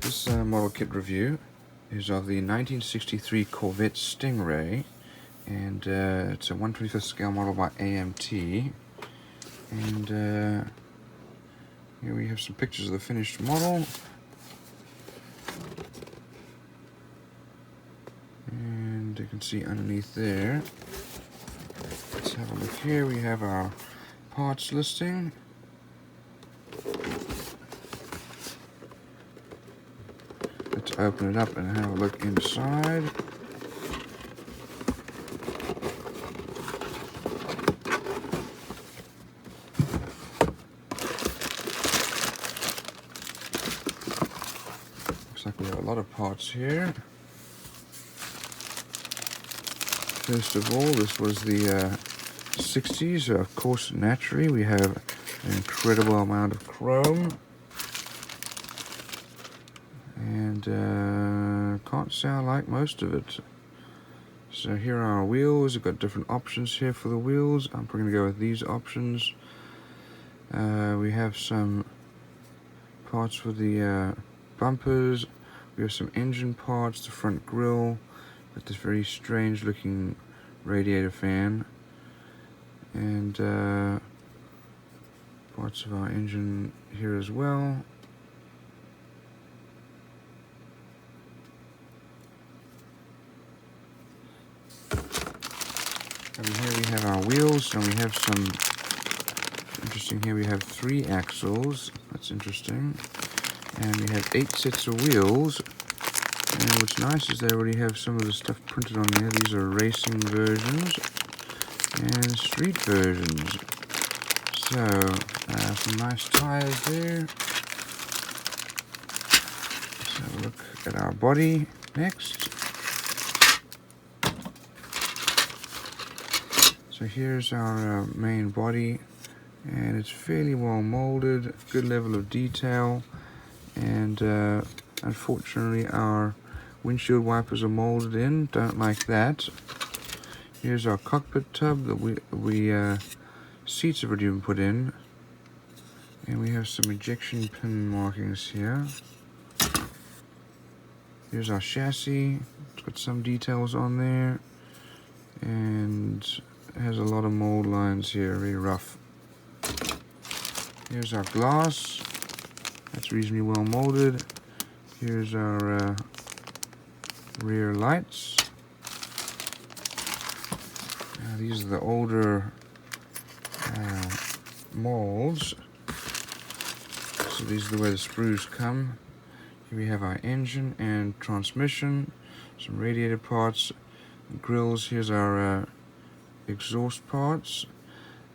This model kit review is of the 1963 Corvette Stingray, and it's a 1/25th scale model by AMT. And here we have some pictures of the finished model. And you can see underneath there. Let's have a look here. We have our parts listing. Let's open it up and have a look inside. Looks like we have a lot of parts here. First of all, this was the 60s. Of course, naturally, we have an incredible amount of chrome. And can't say I like most of it. So here are our wheels. We've got different options here for the wheels. I'm going to go with these options. We have some parts for the bumpers. We have some engine parts, the front grille, with this very strange looking radiator fan, and parts of our engine here as well. And here we have our wheels, and we have some interesting here. We have 3 axles. That's interesting. And we have 8 sets of wheels. And what's nice is they already have some of the stuff printed on there. These are racing versions and street versions. So some nice tires there. Let's have a look at our body next. So here's our main body, and it's fairly well molded, good level of detail, and unfortunately our windshield wipers are molded in, don't like that. Here's our cockpit tub that seats have already been put in, and we have some ejection pin markings here. Here's our chassis. It's got some details on there, and it has a lot of mold lines here, very rough. Here's our glass. That's reasonably well molded. Here's our rear lights. These are the older molds. So these are the way the sprues come. Here we have our engine and transmission, some radiator parts, grills. Here's our exhaust parts,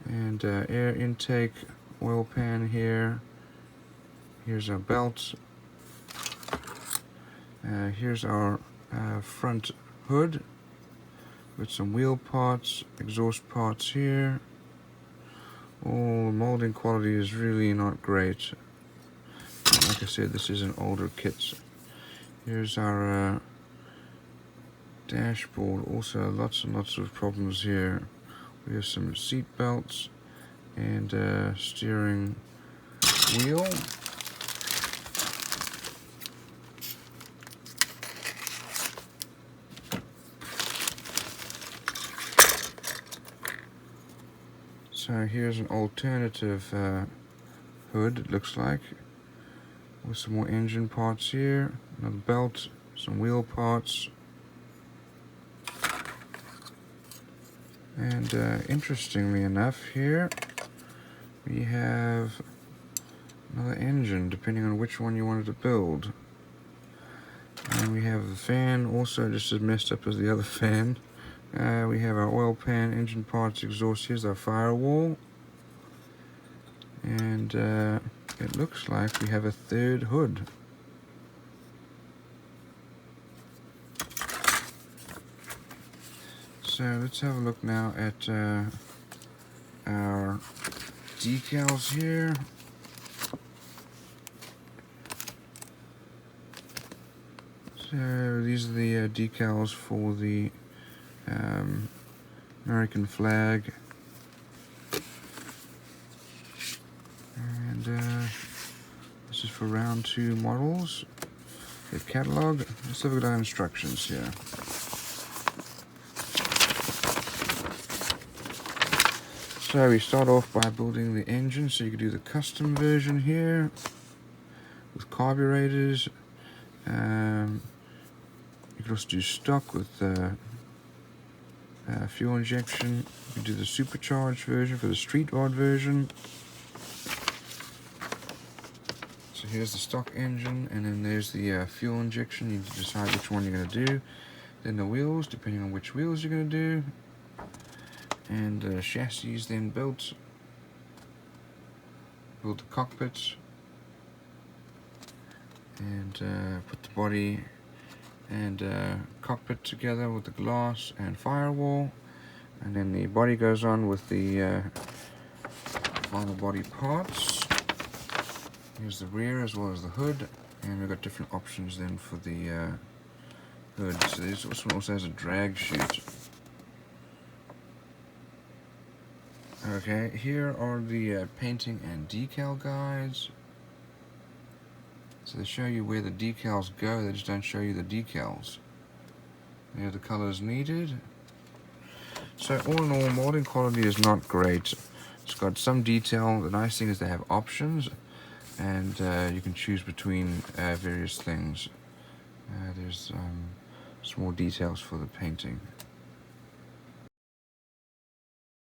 and air intake, oil pan here. Here's our belt. Here's our front hood with some wheel parts, exhaust parts here. Oh, molding quality is really not great. Like I said, this is an older kit. Here's our dashboard. Also lots and lots of problems here. We have some seat belts and steering wheel. So here's an alternative hood, it looks like, with some more engine parts here, another belt, some wheel parts. And interestingly enough, here we have another engine, depending on which one you wanted to build. And we have the fan, also just as messed up as the other fan. We have our oil pan, engine parts, exhaust. Here's our firewall. And it looks like we have a third hood. So let's have a look now at our decals here. So these are the decals for the American flag. And this is for round 2 models. The catalog. Let's have a look at our instructions here. So we start off by building the engine, so you can do the custom version here with carburetors. You can also do stock with fuel injection. You can do the supercharged version for the street rod version. So here's the stock engine, and then there's the fuel injection. You need to decide which one you're going to do. Then the wheels, depending on which wheels you're going to do. And chassis is then built. Build the cockpit. And put the body and cockpit together with the glass and firewall. And then the body goes on with the final body parts. Here's the rear as well as the hood. And we've got different options then for the hood. So this one also has a drag chute. Okay, here are the painting and decal guides. So they show you where the decals go, they just don't show you the decals. There are the colors needed. So all in all, molding quality is not great. It's got some detail. The nice thing is they have options, and you can choose between various things. There's some more details for the painting.